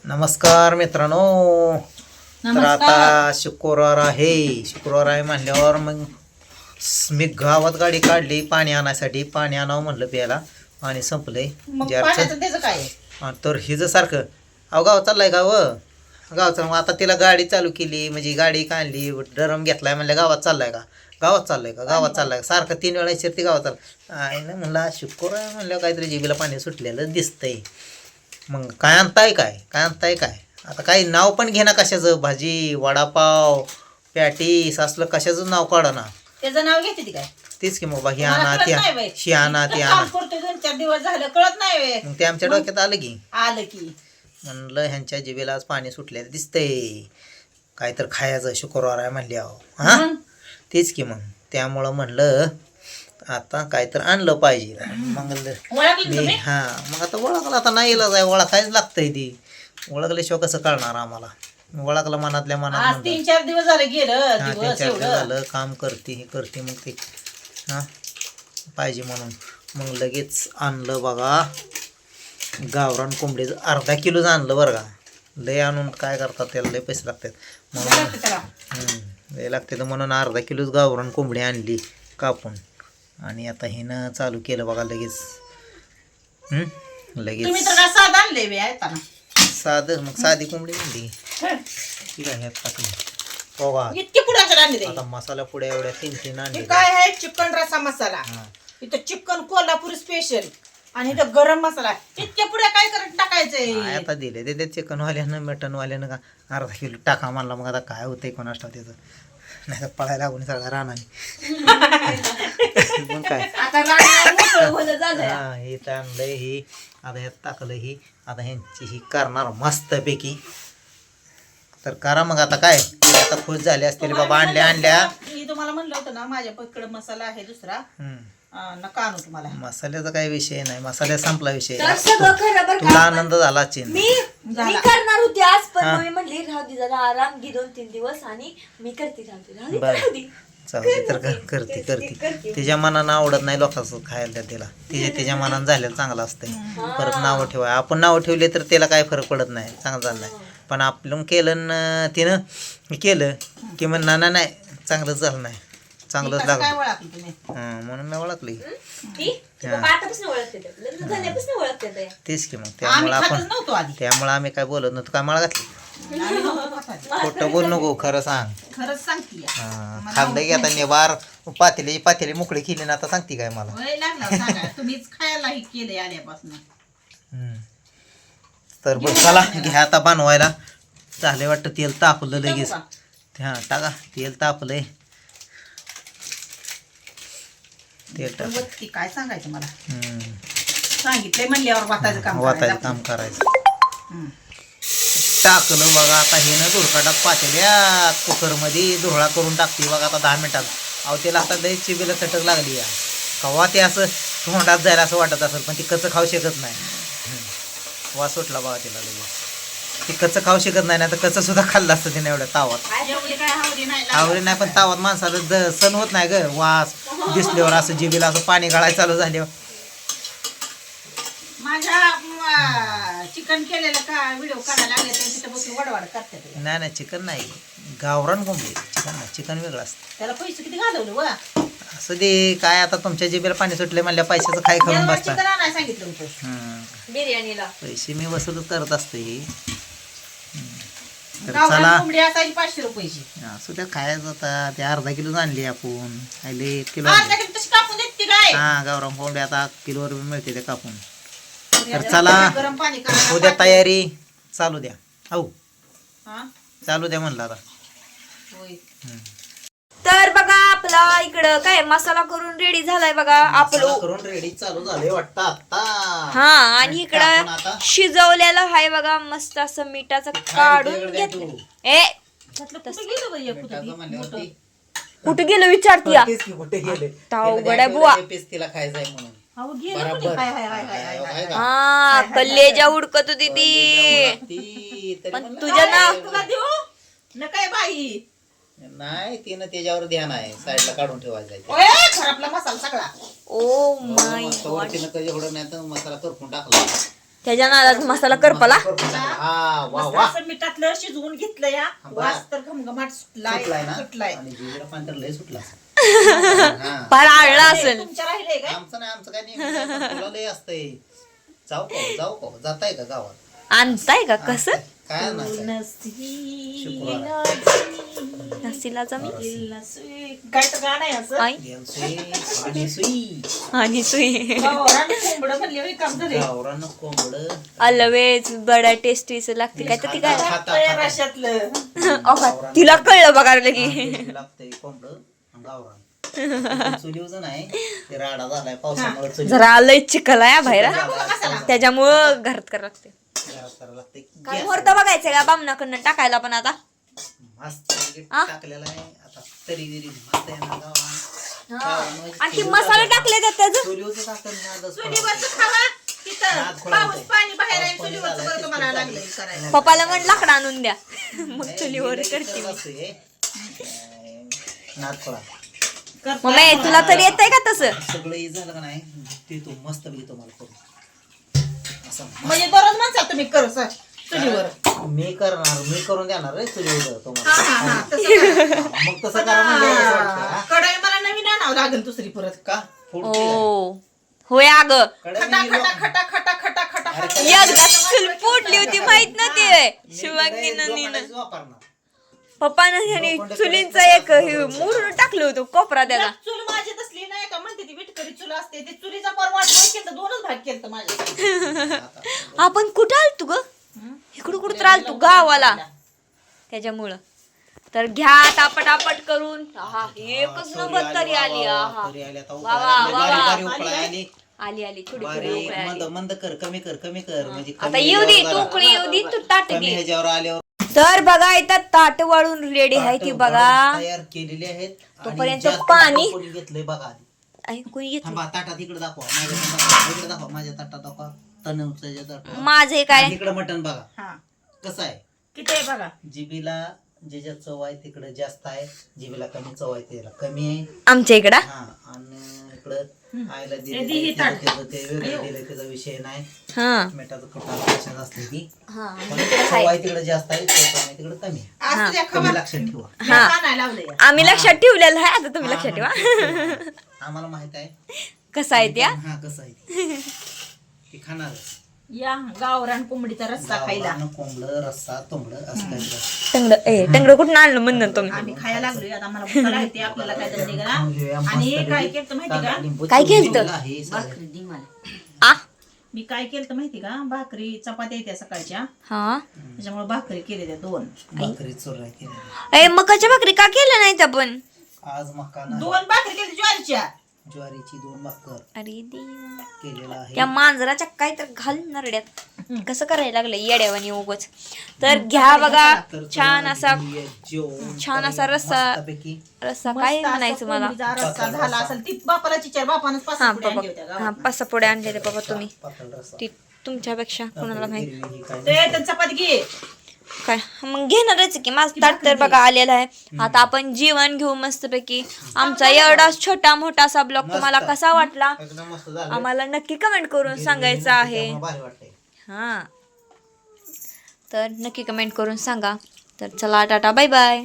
नमस्कार मित्रांनो. तर आता शुक्रवार आहे म्हणल्यावर मग मी गावात गाडी काढली पाणी आणायसाठी. पाणी आणावं म्हणलं प्यायला, पाणी संपलंय तर हिज सारखं अहो गाव चाललाय गावचं. मग आता तिला गाडी चालू केली म्हणजे गाडी काढली, ड्रम घेतलाय म्हणलं गावात चाललाय का सारखं 3 वेळा शिरती गावात चाललं ना म्हणलं शुक्रवार म्हणल्यावर काहीतरी जिबीला पाणी सुटलेलं दिसतंय. मग काय आणताय काय आता काही नाव पण घे ना कशाचं, भाजी वडापाव पॅटीस असलं कशाचं नाव काढा ना. त्याचं नाव घेते ती काय तेच की मग ही आणा ती आणा ती आणा. 2-4 दिवस झालं कळत नाही. मग ते आमच्या डोक्यात आलं की म्हणलं ह्यांच्या जिभेला आज पाणी सुटलेलं दिसतंय. काय तर खायचं शुक्रवार आहे म्हणले अहो. हा तेच की मग त्यामुळं म्हणलं आता काय तर आणलं पाहिजे. मग मग आता ओळखलं, आता नाही इलाज आहे, ओळखायच लागतंय. ती ओळखल्याशिवाय कसं कळणार आम्हाला. ओळखलं मनातल्या मनात. 3-4 दिवस झाले गेलं 3-4 दिवस झालं काम करते मग ते पाहिजे म्हणून मग लगेच आणलं बघा. गावरान कोंबडीचं अर्धा किलोच आणलं बरं का. लय आणून काय करतात, त्याला लय पैसे लागतात म्हणून लय लागते तर म्हणून अर्धा किलोच गावरान कोंबडी आणली कापून. आणि आता हिनं चालू केलं बघा लगेच. साधं मग साधी कोंबडी आणली ठीक आहे. आता मसाला पुढे एवढ्या 3 आणली. काय आहे चिकन रसा मसाला, इथं चिकन कोल्हापुरी स्पेशल आणि इथं गरम मसाला. इतक्या पुढे काय करत टाकायचंय. आता दिले ते चिकनवाल्यानं मटनवाल्यानं का अर्धा किलो टाका म्हणला. मग आता काय होतंय कोणास ठाऊक त्याचं, नाही तर पळायला लागून सगळा रानाने. मग काय हे तर आणलंय ही आता ह्यात टाकलं ही. आता ह्यांची ही करणार मस्तपैकी. तर करा मग आता काय आता खुश झाले असतील बाबा. आणल्या मी तुम्हाला म्हणलं होतं ना माझ्याकडे मसाला आहे दुसरा, नका आणू तुम्हाला. मसाल्याचा काही विषय नाही, मसाल्या संपला विषय. तुला आनंद झाला चिन. मी करणार होती आज, पण मी म्हणली राहू दे जरा आराम घे 2-3 दिवस आणि मी करते. चालते तर करते. तिच्या मनानं आवडत नाही लोकांचं खायला त्याला. तिच्या मनानं झालेलं चांगलं असतंय. परत नावं ठेवाय आपण नावं ठेवले तर त्याला काय फरक पडत नाही, चांगलं झालं नाही. पण आपलं केलं तिनं केलं की म्हणणार नाही चांगलंच झालं नाही, चांगलंच लागलं म्हणून मी ओळखली. तेच की मग त्यामुळे आम्ही काय बोलत नव्हतो. काय मला घातली खोटं बोल नको, खरं सांग. खरंच सांगते खाल्लं की आता नेबार पातेली मोकळी केली ना आता सांगते काय मला. तुम्हीच खायला केलंय आल्यापासून. तर बघ चला घ्या आता बनवायला. झालंय वाटतं तेल तापलं लगेच. टाका तेल तापलंय. तेल टाक. काय सांगायचं मला, सांगितलंय म्हणल्यावर वाटायचं काम करायचं. टाकलं बघा. आता हे ना धुरकाटात पातेल्यात कुकरमध्ये धुरळा करून टाकते बघा आता 10 मिनिटात. अहो त्याला आता लय चिबीला चटक लागली या. कवा ते असं तोंडात जायला असं वाटत असेल, पण ती कच्चं खाऊ शकत नाही. वास सुटला बघा तिला लगेच. ती कच्चं खाऊ शकत नाही, तर कच्चं सुद्धा खाल्लं असतं तिने एवढ्या तावात. आवडी नाही पण तावात माणसाला सण होत नाही ग. वास दिसल्यावर असं जिबीला असं पाणी गळायला चालू झाल्यावर. माझ्या चिकन केलेलं का व्हिडिओ काढायला लागले तिथं बसून वडवाड करते. नाही चिकन नाही, गावरान कोंबडी. चिकन नाही, चिकन वेगळं असतं. त्याला पैसे किती घालवले वा. असं दे काय आता तुमच्या जिबेला पाणी सुटले म्हणल्या पैशाचं काय करून बसता. चिकन आणायला सांगितलं होतं बिर्याणीला. पैसे मी वसूलच करत असते. गावरान कोंबडी असायची 500 रुपयाची. असं त्या खायचं आता ते अर्धा किलो आणली आपण. खायले किलो तशी कापून देते काय. गावरान कोंबडी आता किलोवर मिळते ते कापून. तर चला उद्या तयारी चालू द्या. हो चालू द्या म्हणलं आता. तर बघा आपला इकडं काय मसाला करून रेडी झालाय बघा. आपलं करून रेडी चालू झाले वाटतं आता. हा आणि इकडं शिजवलेलं हाय बघा मस्त असं मिठाचं काढून घेतलं. कुठे गेलो विचारती गड्या बुवा. हा कल्लेजा उडकत होती ती. पण तुझ्या ना काय बाई नाही तिनं त्याच्यावर ध्यान आहे. साईडला काढून ठेवायचा खराबला मसाला सगळा. ओ माय तिनं कधी एवढं नाही तर मसाला करपून टाकला. त्याच्या नादात मसाला करपला. हा वा मस्त वा असं मिठातलं शिजवून घेतलं या वास तर घमघमाट सुटलाय सुटलाय ना सुटलाय. आणि जिभेला पाणी तर लय सुटला हा. फार आळला असेल. तुमच्या राहिले काय आमचं नाही आमचं काय नाही तुला लय असतंय. जाऊ का जाताय का गावात आणताय का कसं काय नाही नसीला जमी काय तर गाणं आहे असं आई आणि सुई आणि सुई गावरान कोंबडं म्हणले काम झाले गावरान कोंबड अलवेज बडा टेस्टी लागते काय तर ती काय तया रश्यातलं तिला कळलं बघा लगी लागतंय कोंबड गावरान चुलीवच नाही ते राडा झालाय पावसामुळे चुली जरा लय चिखल आहे बाहेर मसाला त्याच्यामुळं घरात करावं लागते. करावं लागतंय. काय मुहूर्त बघायचं का बामणाकडनं टाकायला पण आता मस्त आ? टाकलेला आहे आता तरी बिरी मस्त आहे ना गावात. आणि ती मसाला टाकले तर त्याचं चुलीवरच टाकलं ना दस चुलीवरचं खावा तिथं नाद खोळा पाऊस होतंय. पाणी बाहेर आहे पाऊस पाणी चुलीवरचं झालंय, बरं तुम्हाला ते लागलंय करायला पप्पाला म्हण लाकडं आणून द्या मग चुलीवर करते मी. नादखोळा मम्मी तुला तरी येतंय का तसं सगळं हे झालं का नाही ते तू मस्त पैकी तुम्हाला करू असं म्हणजे दररोज म्हणसा तुम्ही करू सर चुलीवर मी करणार मी करून देणार रे चुलीवर हा तुम्हाला हा हा तसं करा. मग तसं करा म्हणजे कसं वाटतं, हा? कढई मला नवीन आणावं लागेल दुसरी परत का फुडते का? हो होय अग कढई खटा मी खटा लोक- खटा खटा खटा खटा अरे खटा. एकदा चूल फुटली होती माहित नव्हती मी शिवांगीनं कढई नीनं लोखंडाचीच वापरणार. पप्पानं ह्याने चुलींचा एक मुरून टाकलं होतं कोपरा त्याला चूल माझी तसली नाही का म्हणते ती विटकरी चूल असते ती चुलीचा परवाट केलं दोनच भाग केलं माझ्या आपण कुठं आलतो ग इकडं कुठं तर आलतो गावाला त्याच्यामुळं तर घ्या टापटापट करून हा एकच सरी नंबर तरी वा, आली वा, आहा. सरी आली, आता वा, उकळायला वा, लागली, वा, बारीक वा. बारीक उकळायला आली. आली आली थोडी थोडी बारीक उकळी मंद आली. मंद कर कमी कर म्हणजे आता कमी येऊ दे ह्याच्यावर तू जरा- उकळी येऊ दे तू ताट कमी घे ह्याच्यावर आल्यावर तर बघा इथं ताट वाळून रेडी आहे ती ताटं बघा भरून तयार केलेली आहेत आणि तोपर्यंत जास्त पाणी- कोणी घेतलंय बघा आधी आई, कोणी घेतलं थांबा ताटात इकडे दाखवा इकडे दाखवा माझ्या ताटात दाखवा तणूच्या ताटात माझं हे काय इकडे मटण बघा हा कसं आहे किती आहे बघा जिबीला जे चव आहे तिकडे जास्त आहे जिबीला कमी चव आहे त्याला कमी आहे आमच्या इकडं हा आणि इकडं आईला हे दिलं दी ही ताट. ते वेगळं दिलं त्याचा विषय नाही हा मिठाचं कटाला कशात असते ती हा पण चव आहे तिकडे जास्त आहे चव कमी आहे तिकडे कमी आहे आज तुझ्या कमी खबर लक्षात ठेवा हा. आणायला लावलंय आम्ही लक्षात ठेवलेलं आहे आता तुम्ही लक्षात ठेवा आम्हाला माहित आहे कसं आहे त्या हा कसं आहे ते. ते खाणारच या गावरान कोंबडीचा रस्सा खायला गावरान कोंबडं रस्सा तोंबडं असं काही टंगड कुठून आणलं म्हणून तुम्ही आम्ही खायला लागलोय आता मला भूक लागते आपल्याला काय तरी निघाला आणि हे काय केलं माहिती का काय केलतं? आ मी काय केलं माहिती का भाकरी चपात्या येत्या सकाळच्या हा त्याच्यामुळे भाकरी केले त्या 2 भाकरी चोराय केली ए मकाच्या भाकरी का केल्या नाहीत आपण आज मका नाही 2 भाकरी केली ज्वारीच्या ज्वारीची 2 भाकर अरे देवा. केलेला आहे त्या मांजराच्या काय तर घाल नरड्यात कसं करायला लागलं येड्यावानी उगच तर घ्या बघा तर छान चला असा घेऊया जेवण छान असा करूया रस्सा मस्तपैकी. रस्सा काय मस्त असा म्हणायचं मला कोंबडीचा रस्सा झाला असेल ती बापाला चिचार बापानच पाच हा पुढे आणली बाबा होत्या हा गावात. 5 पुढे आणलेले बाबा तुम्ही पातळ रस्सा ती तुमच्यापेक्षा कोणाला माहित हिरवी ही काय ते तर चपाती घे काय मग घेणारच की माझं ताट तर बघा आलेला आहे आता आपण जेवण घेऊ मस्तपैकी आमचा एवढा छोटा मोठासा ब्लॉग तुम्हाला कसा वाटला एकदम मस्त झालं आम्हाला नक्की कमेंट करून सांगायचं आहे त्यामुळे भारी वाटतंय हा तर नक्की कमेंट करून सांगा तर चला टाटा बाय बाय